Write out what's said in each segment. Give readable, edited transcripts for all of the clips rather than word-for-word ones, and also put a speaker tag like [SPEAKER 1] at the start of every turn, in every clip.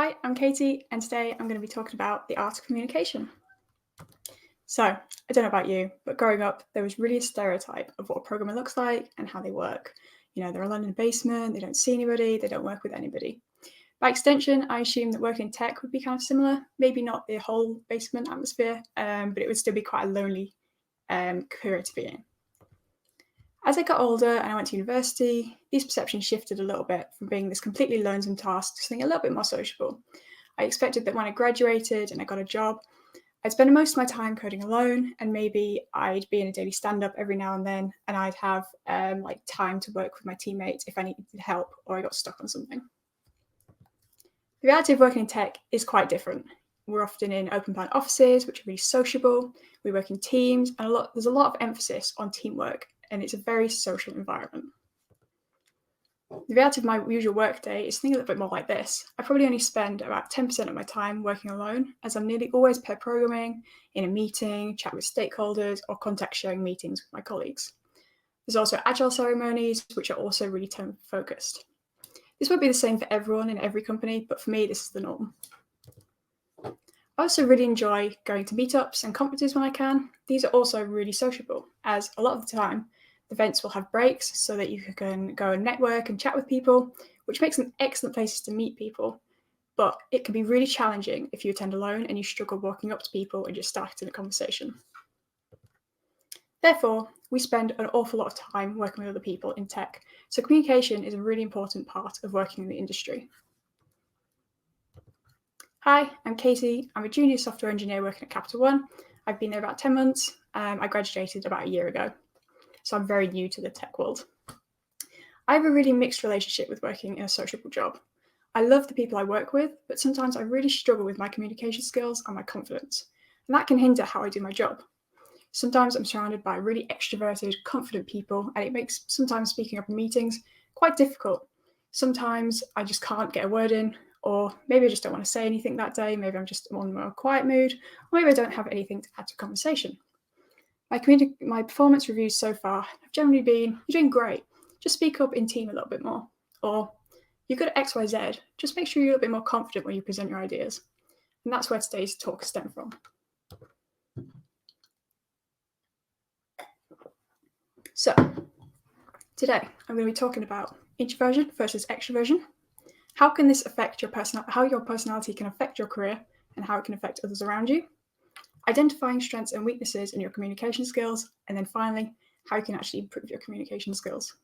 [SPEAKER 1] Hi, I'm Katie, and today I'm going to be talking about the art of communication. So, I don't know about you, but growing up, there was really a stereotype of what a programmer looks like and how they work. They're alone in a basement, they don't see anybody, they don't work with anybody. By extension, I assume that working in tech would be kind of similar. Maybe not the whole basement atmosphere, but it would still be quite a lonely career to be in. As I got older and I went to university, these perceptions shifted a little bit from being this completely lonesome task to something a little bit more sociable. I expected that when I graduated and I got a job, I'd spend most of my time coding alone, and maybe I'd be in a daily stand-up every now and then, and I'd have time to work with my teammates if I needed help or I got stuck on something. The reality of working in tech is quite different. We're often in open plan offices, which are really sociable. We work in teams, and there's a lot of emphasis on teamwork, and it's a very social environment. The reality of my usual workday is something a little bit more like this. I probably only spend about 10% of my time working alone, as I'm nearly always pair programming, in a meeting, chat with stakeholders, or contact sharing meetings with my colleagues. There's also agile ceremonies, which are also really team focused. This won't be the same for everyone in every company, but for me, this is the norm. I also really enjoy going to meetups and conferences when I can. These are also really sociable, as a lot of the time, the events will have breaks so that you can go and network and chat with people, which makes them excellent places to meet people. But it can be really challenging if you attend alone and you struggle walking up to people and just starting a conversation. Therefore, we spend an awful lot of time working with other people in tech, so communication is a really important part of working in the industry. Hi, I'm Katie. I'm a junior software engineer working at Capital One. I've been there about 10 months. I graduated about a year ago, so I'm very new to the tech world. I have a really mixed relationship with working in a sociable job. I love the people I work with, but sometimes I really struggle with my communication skills and my confidence, and that can hinder how I do my job. Sometimes I'm surrounded by really extroverted, confident people, and it makes sometimes speaking up in meetings quite difficult. Sometimes I just can't get a word in, or maybe I just don't want to say anything that day. Maybe I'm just on a more quiet mood, or maybe I don't have anything to add to conversation. My performance reviews so far have generally been, "You're doing great, just speak up in team a little bit more," or "You're good at XYZ, just make sure you're a little bit more confident when you present your ideas." And that's where today's talk stems from. So, today I'm going to be talking about introversion versus extroversion. How can this affect how your personality can affect your career and how it can affect others around you? Identifying strengths and weaknesses in your communication skills, and then finally, how you can actually improve your communication skills.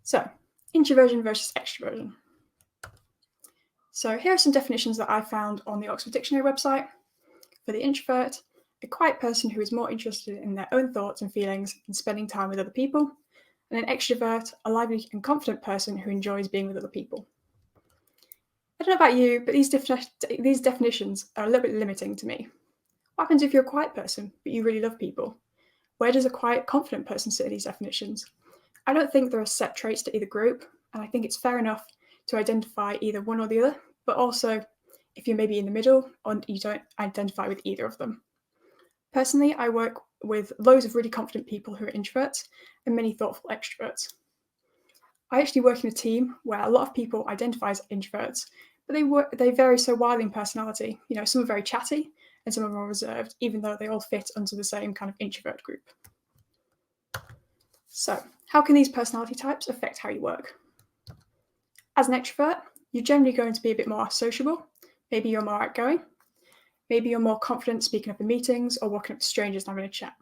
[SPEAKER 1] So, introversion versus extroversion. So here are some definitions that I found on the Oxford Dictionary website. For the introvert, a quiet person who is more interested in their own thoughts and feelings than spending time with other people. And an extrovert, a lively and confident person who enjoys being with other people. I don't know about you, but these definitions are a little bit limiting to me. What happens if you're a quiet person, but you really love people? Where does a quiet, confident person sit in these definitions? I don't think there are set traits to either group, and I think it's fair enough to identify either one or the other, but also if you're maybe in the middle or you don't identify with either of them. Personally, I work with loads of really confident people who are introverts and many thoughtful extroverts. I actually work in a team where a lot of people identify as introverts, but they vary so wildly in personality. Some are very chatty and some are more reserved, even though they all fit under the same kind of introvert group. So, how can these personality types affect how you work? As an extrovert, you're generally going to be a bit more sociable. Maybe you're more outgoing. Maybe you're more confident speaking up in meetings or walking up to strangers and having a chat.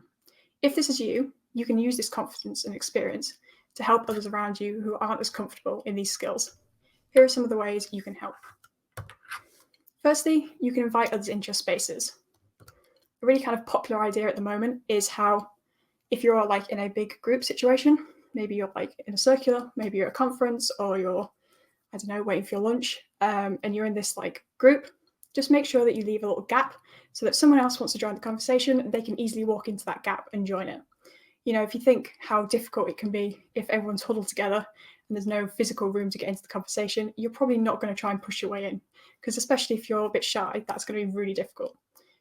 [SPEAKER 1] If this is you, you can use this confidence and experience to help others around you who aren't as comfortable in these skills. Here are some of the ways you can help. Firstly, you can invite others into your spaces. A really kind of popular idea at the moment is how if you're like in a big group situation, maybe you're like in a circular, maybe you're at a conference or you're, waiting for your lunch, and you're in this like group, just make sure that you leave a little gap so that someone else wants to join the conversation, they can easily walk into that gap and join it. If you think how difficult it can be if everyone's huddled together and there's no physical room to get into the conversation, you're probably not going to try and push your way in, because especially if you're a bit shy, that's going to be really difficult.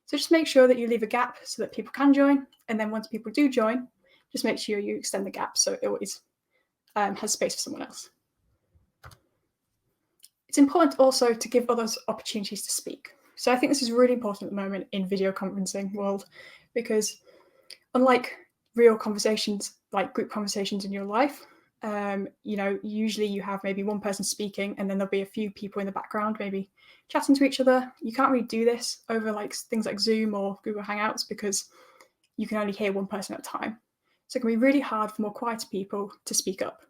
[SPEAKER 1] So just make sure that you leave a gap so that people can join, and then once people do join, just make sure you extend the gap so it always has space for someone else. It's important also to give others opportunities to speak. So I think this is really important at the moment in video conferencing world, because unlike real conversations, like group conversations in your life, usually you have maybe one person speaking and then there'll be a few people in the background maybe chatting to each other. You can't really do this over like things like Zoom or Google Hangouts because you can only hear one person at a time. So it can be really hard for more quieter people to speak up.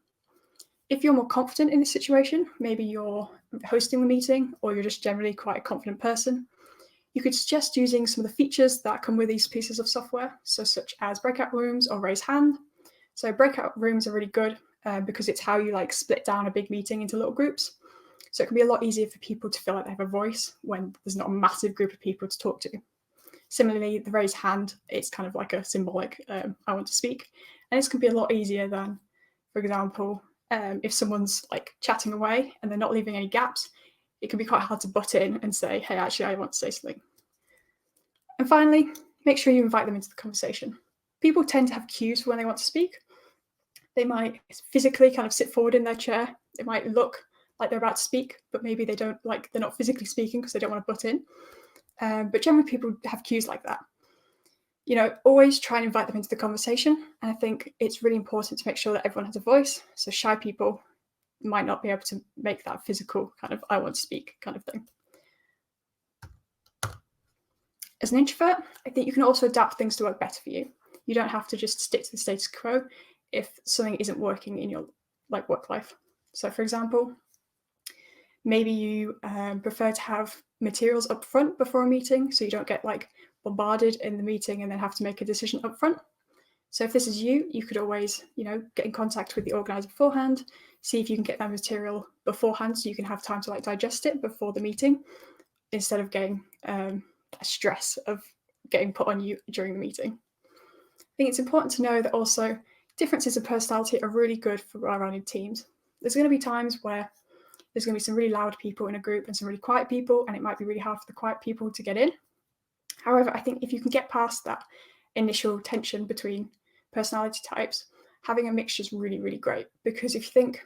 [SPEAKER 1] If you're more confident in this situation, maybe you're hosting the meeting or you're just generally quite a confident person, you could suggest using some of the features that come with these pieces of software, so such as breakout rooms or raise hand. So breakout rooms are really good because it's how you like split down a big meeting into little groups. So it can be a lot easier for people to feel like they have a voice when there's not a massive group of people to talk to. Similarly, the raise hand, it's kind of like a symbolic, I want to speak. And this can be a lot easier than, for example, if someone's like chatting away and they're not leaving any gaps, it can be quite hard to butt in and say, hey, actually, I want to say something. And finally, make sure you invite them into the conversation. People tend to have cues for when they want to speak. They might physically kind of sit forward in their chair. It might look like they're about to speak, but maybe they don't, like they're not physically speaking because they don't want to butt in. But generally people have cues like that. Always try and invite them into the conversation. And I think it's really important to make sure that everyone has a voice. So shy people might not be able to make that physical kind of I want to speak kind of thing. As an introvert, I think you can also adapt things to work better for you. You don't have to just stick to the status quo if something isn't working in your work life. So for example, maybe you prefer to have materials up front before a meeting so you don't get bombarded in the meeting and then have to make a decision up front. So if this is you, you could always, get in contact with the organizer beforehand, see if you can get that material beforehand so you can have time to digest it before the meeting instead of getting a stress of getting put on you during the meeting. I think it's important to know that also differences in personality are really good for running teams. There's going to be times where there's going to be some really loud people in a group and some really quiet people, and it might be really hard for the quiet people to get in. However, I think if you can get past that initial tension between personality types, having a mixture is really, really great. Because if you think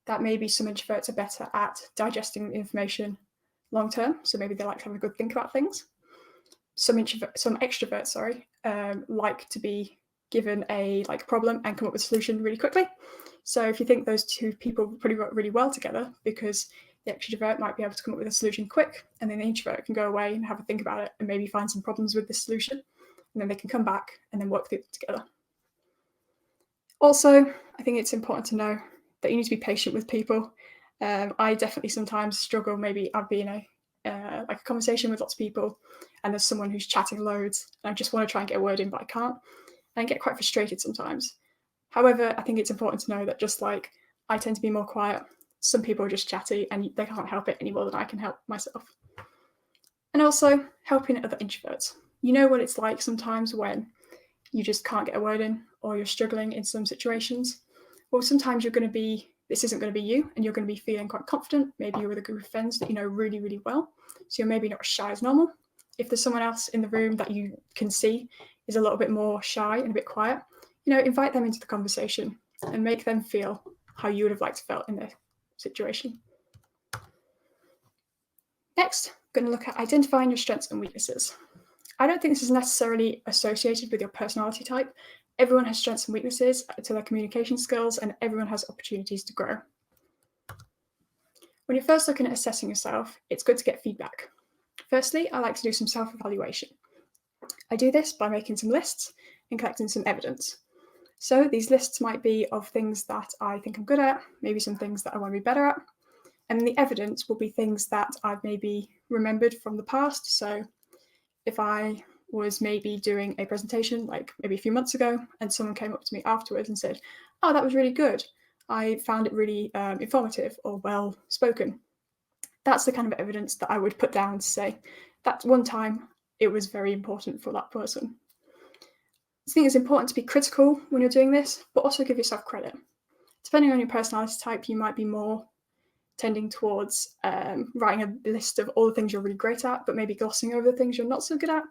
[SPEAKER 1] that maybe some introverts are better at digesting information long term, so maybe they like to have a good think about things. Some extroverts, like to be given a problem and come up with a solution really quickly. So if you think those two people really well together, because the extrovert might be able to come up with a solution quick, and then the introvert can go away and have a think about it and maybe find some problems with the solution, and then they can come back and then work through them together. Also, I think it's important to know that you need to be patient with people. I definitely sometimes struggle. Maybe I'll be in a conversation with lots of people and there's someone who's chatting loads and I just want to try and get a word in, but I can't. And I get quite frustrated sometimes. However, I think it's important to know that just like I tend to be more quiet, some people are just chatty and they can't help it any more than I can help myself. And also helping other introverts. You know what it's like sometimes when you just can't get a word in or you're struggling in some situations. Well, sometimes this isn't going to be you and you're going to be feeling quite confident. Maybe you're with a group of friends that you know really, really well. So you're maybe not as shy as normal. If there's someone else in the room that you can see is a little bit more shy and a bit quiet, invite them into the conversation and make them feel how you would have liked to feel in their situation. Next, I'm going to look at identifying your strengths and weaknesses. I don't think this is necessarily associated with your personality type. Everyone has strengths and weaknesses to their communication skills, and everyone has opportunities to grow. When you're first looking at assessing yourself, it's good to get feedback. Firstly, I like to do some self-evaluation. I do this by making some lists and collecting some evidence. So these lists might be of things that I think I'm good at, maybe some things that I want to be better at. And the evidence will be things that I've maybe remembered from the past. So if I was maybe doing a presentation like maybe a few months ago and someone came up to me afterwards and said, oh, that was really good. I found it really informative or well spoken. That's the kind of evidence that I would put down to say that one time it was very important for that person. I think it's important to be critical when you're doing this, but also give yourself credit. Depending on your personality type, you might be more tending towards writing a list of all the things you're really great at, but maybe glossing over the things you're not so good at.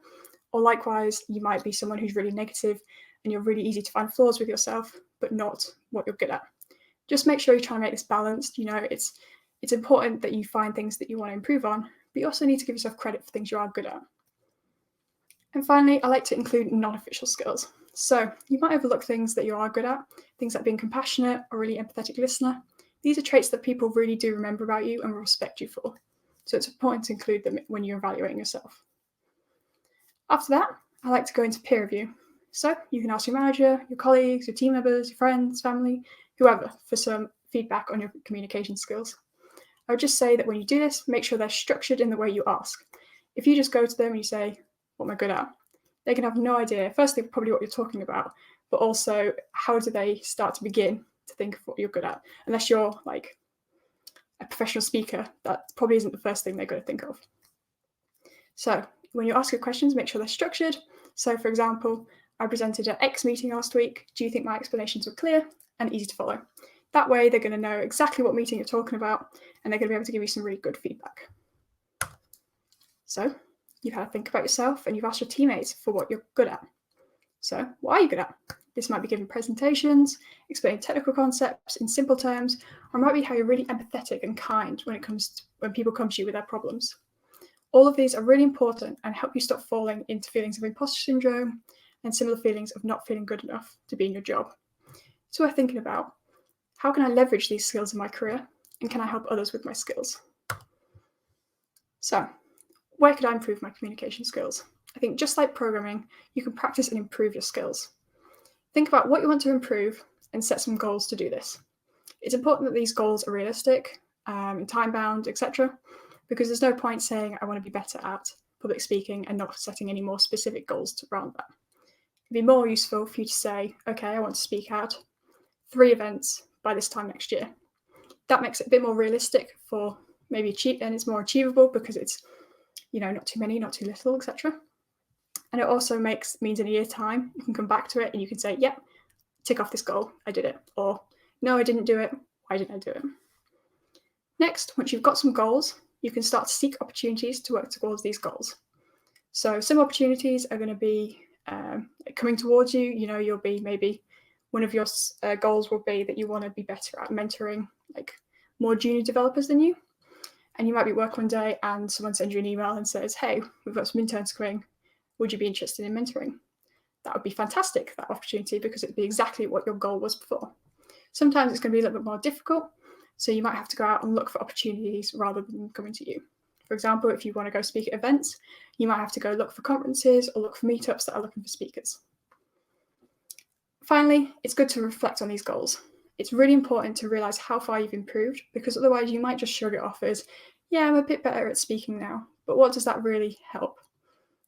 [SPEAKER 1] Or likewise, you might be someone who's really negative and you're really easy to find flaws with yourself, but not what you're good at. Just make sure you're trying to make this balanced. It's important that you find things that you want to improve on, but you also need to give yourself credit for things you are good at. And finally, I like to include non-official skills. So you might overlook things that you are good at, things like being compassionate or really empathetic listener. These are traits that people really do remember about you and will respect you for. So it's important to include them when you're evaluating yourself. After that, I like to go into peer review. So you can ask your manager, your colleagues, your team members, your friends, family, whoever, for some feedback on your communication skills. I would just say that when you do this, make sure they're structured in the way you ask. If you just go to them and you say, what am I good at? They can have no idea, firstly, probably what you're talking about, but also how do they start to begin to think of what you're good at? Unless you're like a professional speaker, that probably isn't the first thing they're going to think of. So when you ask your questions, make sure they're structured. So for example, I presented at X meeting last week. Do you think my explanations were clear and easy to follow? That way they're going to know exactly what meeting you're talking about and they're going to be able to give you some really good feedback. So you've had to think about yourself and you've asked your teammates for what you're good at. So what are you good at? This might be giving presentations, explaining technical concepts in simple terms, or it might be how you're really empathetic and kind when people come to you with their problems. All of these are really important and help you stop falling into feelings of imposter syndrome and similar feelings of not feeling good enough to be in your job. So we're thinking about, how can I leverage these skills in my career and can I help others with my skills? So where could I improve my communication skills? I think just like programming, you can practice and improve your skills. Think about what you want to improve and set some goals to do this. It's important that these goals are realistic, and time-bound, etc., because there's no point saying I want to be better at public speaking and not setting any more specific goals around that. It'd be more useful for you to say, okay, I want to speak at 3 events by this time next year. That makes it a bit more realistic for maybe and it's more achievable because it's, not too many, not too little, etc. And it also means in a year's time, you can come back to it and you can say, yep, tick off this goal, I did it. Or, no, I didn't do it, why didn't I do it? Next, once you've got some goals, you can start to seek opportunities to work towards these goals. So some opportunities are going to be coming towards you. You'll be maybe one of your goals will be that you want to be better at mentoring like more junior developers than you. And you might be at work one day and someone sends you an email and says, hey, we've got some interns coming. Would you be interested in mentoring? That would be fantastic, that opportunity, because it'd be exactly what your goal was before. Sometimes it's going to be a little bit more difficult, so you might have to go out and look for opportunities rather than coming to you. For example, if you want to go speak at events, you might have to go look for conferences or look for meetups that are looking for speakers. Finally, it's good to reflect on these goals. It's really important to realise how far you've improved, because otherwise you might just shrug it off as, yeah, I'm a bit better at speaking now, but what does that really help?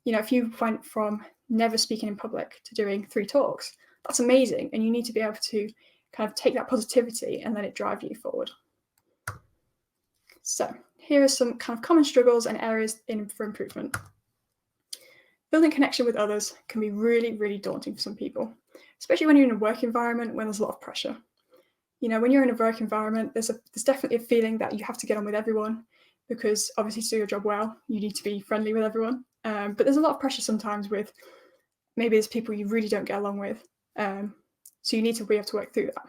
[SPEAKER 1] If you went from never speaking in public to doing 3 talks, that's amazing, and you need to be able to kind of take that positivity and let it drive you forward. So here are some kind of common struggles and areas for improvement. Building connection with others can be really, really daunting for some people, especially when you're in a work environment when there's a lot of pressure. When you're in a work environment, there's definitely a feeling that you have to get on with everyone, because obviously to do your job well, you need to be friendly with everyone. But there's a lot of pressure sometimes with maybe there's people you really don't get along with. So you need to be able to work through that.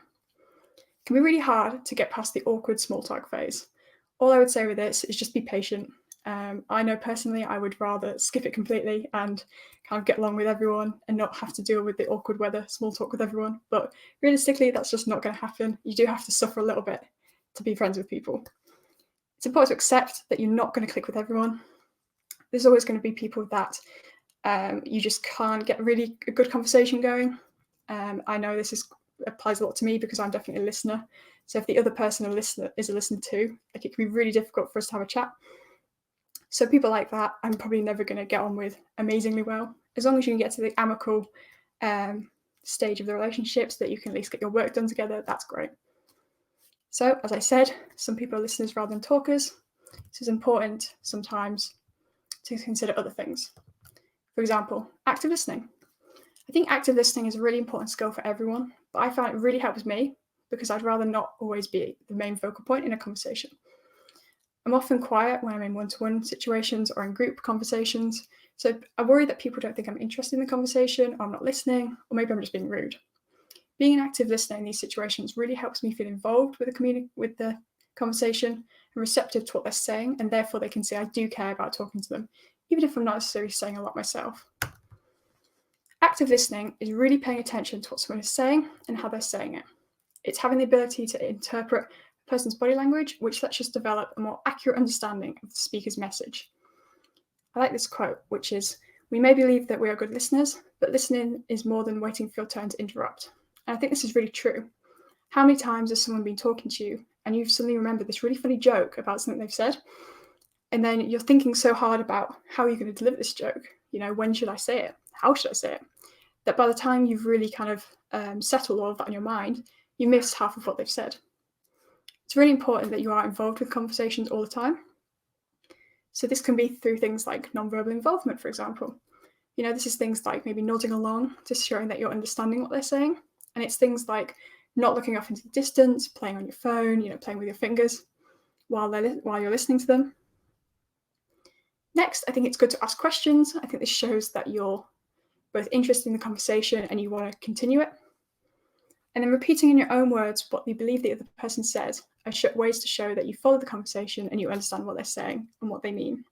[SPEAKER 1] It can be really hard to get past the awkward small talk phase. All I would say with this is just be patient. I know personally I would rather skip it completely and kind of get along with everyone and not have to deal with the awkward weather small talk with everyone. But realistically, that's just not going to happen. You do have to suffer a little bit to be friends with people. It's important to accept that you're not going to click with everyone. There's always going to be people that you just can't get really a good conversation going. I know this applies a lot to me because I'm definitely a listener. So if the other person is a listener too, it can be really difficult for us to have a chat. So people like that, I'm probably never going to get on with amazingly well. As long as you can get to the amicable stage of the relationships, that you can at least get your work done together, that's great. So as I said, some people are listeners rather than talkers. So it's important sometimes to consider other things. For example, active listening. I think active listening is a really important skill for everyone, but I found it really helps me because I'd rather not always be the main focal point in a conversation. I'm often quiet when I'm in one-to-one situations or in group conversations, so I worry that people don't think I'm interested in the conversation, or I'm not listening, or maybe I'm just being rude. Being an active listener in these situations really helps me feel involved with the conversation and and receptive to what they're saying, and therefore they can say, I do care about talking to them, even if I'm not necessarily saying a lot myself. Active listening is really paying attention to what someone is saying and how they're saying it. It's having the ability to interpret a person's body language, which lets us develop a more accurate understanding of the speaker's message. I like this quote, which is, we may believe that we are good listeners, but listening is more than waiting for your turn to interrupt. And I think this is really true. How many times has someone been talking to you and you've suddenly remembered this really funny joke about something they've said? And then you're thinking so hard about how you're going to deliver this joke. When should I say it? How should I say it? That by the time you've really kind of settled all of that in your mind, you miss half of what they've said. It's really important that you are involved with conversations all the time. So this can be through things like nonverbal involvement, for example. This is things like maybe nodding along, just showing that you're understanding what they're saying. And it's things like not looking off into the distance, playing on your phone, playing with your fingers while you're listening to them. Next, I think it's good to ask questions. I think this shows that you're both interested in the conversation and you want to continue it. And then repeating in your own words what you believe the other person says are ways to show that you follow the conversation and you understand what they're saying and what they mean.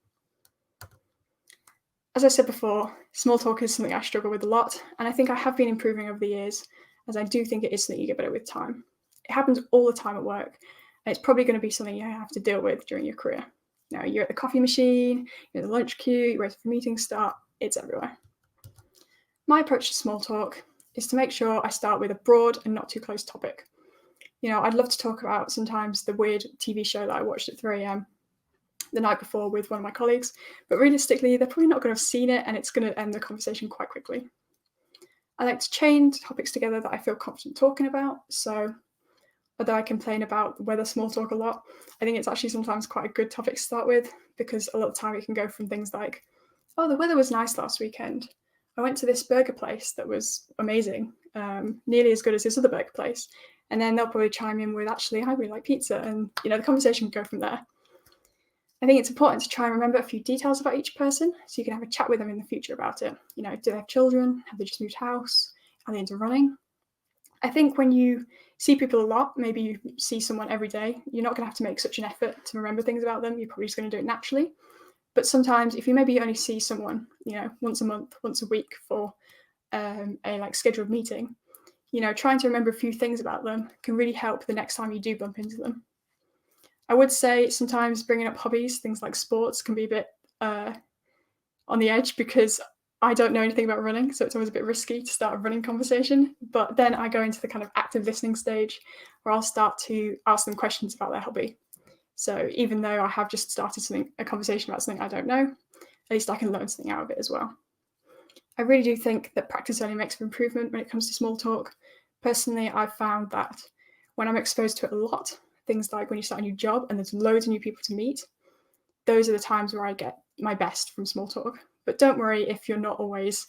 [SPEAKER 1] As I said before, small talk is something I struggle with a lot, and I think I have been improving over the years, as I do think it is something you get better with time. It happens all the time at work, and it's probably going to be something you have to deal with during your career. Now, you're at the coffee machine, you're in the lunch queue, you're ready for meetings start, it's everywhere. My approach to small talk is to make sure I start with a broad and not too close topic. I'd love to talk about sometimes the weird TV show that I watched at 3 a.m. the night before with one of my colleagues, but realistically, they're probably not going to have seen it and it's going to end the conversation quite quickly. I like to chain topics together that I feel confident talking about, so although I complain about weather small talk a lot, I think it's actually sometimes quite a good topic to start with, because a lot of the time it can go from things like, oh, the weather was nice last weekend. I went to this burger place that was amazing, nearly as good as this other burger place. And then they'll probably chime in with, actually, I really like pizza. And, the conversation can go from there. I think it's important to try and remember a few details about each person so you can have a chat with them in the future about it. Do they have children? Have they just moved house? Are they into running? I think when you see people a lot, maybe you see someone every day, you're not going to have to make such an effort to remember things about them. You're probably just going to do it naturally. But sometimes if you maybe only see someone, once a month, once a week for a scheduled meeting, trying to remember a few things about them can really help the next time you do bump into them. I would say sometimes bringing up hobbies, things like sports, can be a bit on the edge, because I don't know anything about running, so it's always a bit risky to start a running conversation. But then I go into the kind of active listening stage where I'll start to ask them questions about their hobby. So even though I have just started a conversation about something I don't know, at least I can learn something out of it as well. I really do think that practice only makes for improvement when it comes to small talk. Personally, I've found that when I'm exposed to it a lot, things like when you start a new job and there's loads of new people to meet, those are the times where I get my best from small talk. But don't worry if you're not always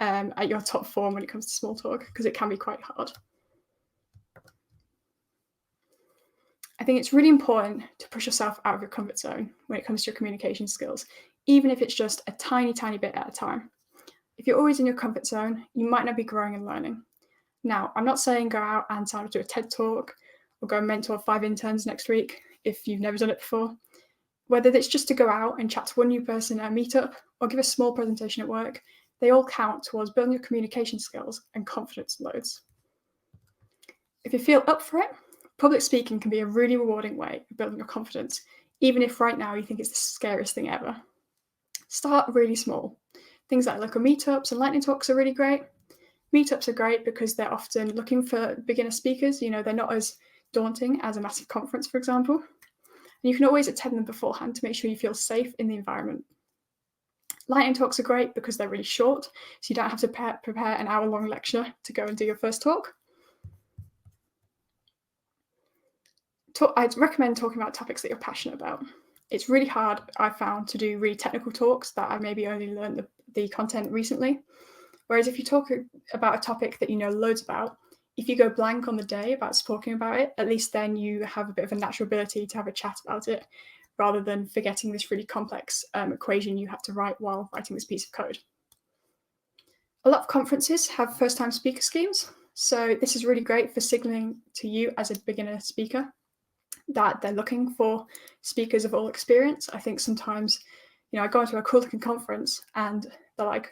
[SPEAKER 1] at your top form when it comes to small talk, because it can be quite hard. I think it's really important to push yourself out of your comfort zone when it comes to your communication skills, even if it's just a tiny, tiny bit at a time. If you're always in your comfort zone, you might not be growing and learning. Now, I'm not saying go out and sign up to a TED Talk or go and mentor 5 interns next week if you've never done it before. Whether it's just to go out and chat to one new person at a meetup or give a small presentation at work, they all count towards building your communication skills and confidence loads. If you feel up for it, public speaking can be a really rewarding way of building your confidence, even if right now you think it's the scariest thing ever. Start really small. Things like local meetups and lightning talks are really great. Meetups are great because they're often looking for beginner speakers. They're not as daunting as a massive conference, for example. And you can always attend them beforehand to make sure you feel safe in the environment. Lightning talks are great because they're really short, so you don't have to prepare an hour-long lecture to go and do your first talk. I'd recommend talking about topics that you're passionate about. It's really hard, I've found, to do really technical talks that I maybe only learned the content recently. Whereas if you talk about a topic that you know loads about, if you go blank on the day about talking about it, at least then you have a bit of a natural ability to have a chat about it, rather than forgetting this really complex equation you have to write while writing this piece of code. A lot of conferences have first-time speaker schemes, so this is really great for signaling to you as a beginner speaker that they're looking for speakers of all experience. I think sometimes, I go into a cool looking conference and they're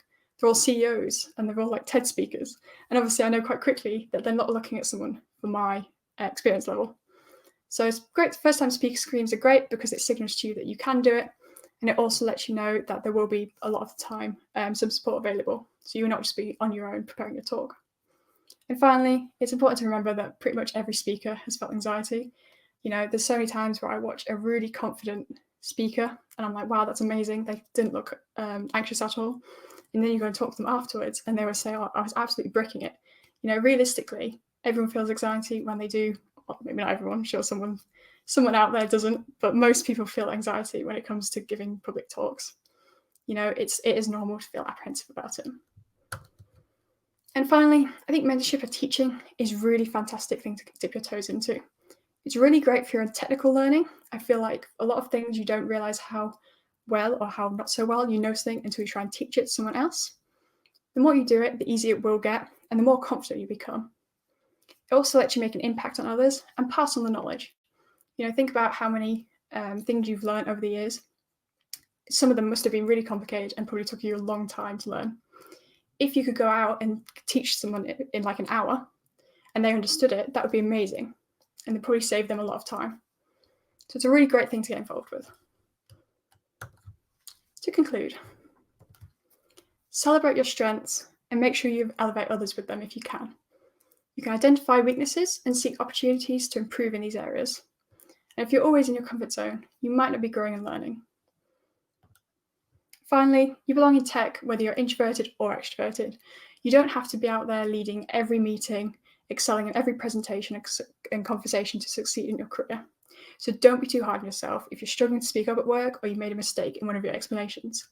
[SPEAKER 1] all CEOs and they're all like TED speakers. And obviously I know quite quickly that they're not looking at someone for my experience level. So it's great. First time speaker screens are great because it signals to you that you can do it. And it also lets you know that there will be a lot of the time some support available. So you will not just be on your own preparing your talk. And finally, it's important to remember that pretty much every speaker has felt anxiety. There's so many times where I watch a really confident speaker and I'm like, wow, that's amazing. They didn't look anxious at all. And then you go and talk to them afterwards and they will say, oh, I was absolutely bricking it. Realistically, everyone feels anxiety when they do. Well, maybe not everyone, I'm sure someone out there doesn't, but most people feel anxiety when it comes to giving public talks. It is normal to feel apprehensive about it. And finally, I think mentorship of teaching is a really fantastic thing to dip your toes into. It's really great if you're in technical learning. I feel like a lot of things you don't realize how well or how not so well you know something until you try and teach it to someone else. The more you do it, the easier it will get and the more confident you become. It also lets you make an impact on others and pass on the knowledge. Think about how many things you've learned over the years. Some of them must have been really complicated and probably took you a long time to learn. If you could go out and teach someone in like an hour and they understood it, that would be amazing. And it'd probably save them a lot of time. So it's a really great thing to get involved with. To conclude, celebrate your strengths and make sure you elevate others with them if you can. You can identify weaknesses and seek opportunities to improve in these areas. And if you're always in your comfort zone, you might not be growing and learning. Finally, you belong in tech whether you're introverted or extroverted. You don't have to be out there leading every meeting, excelling in every presentation and conversation to succeed in your career. So don't be too hard on yourself if you're struggling to speak up at work or you made a mistake in one of your explanations.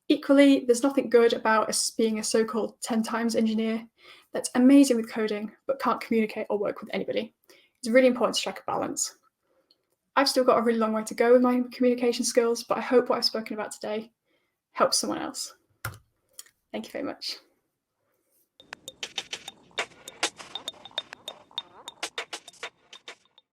[SPEAKER 1] Equally, there's nothing good about us being a so-called 10 times engineer that's amazing with coding but can't communicate or work with anybody. It's really important to strike a balance. I've still got a really long way to go with my communication skills, but I hope what I've spoken about today helps someone else. Thank you very much.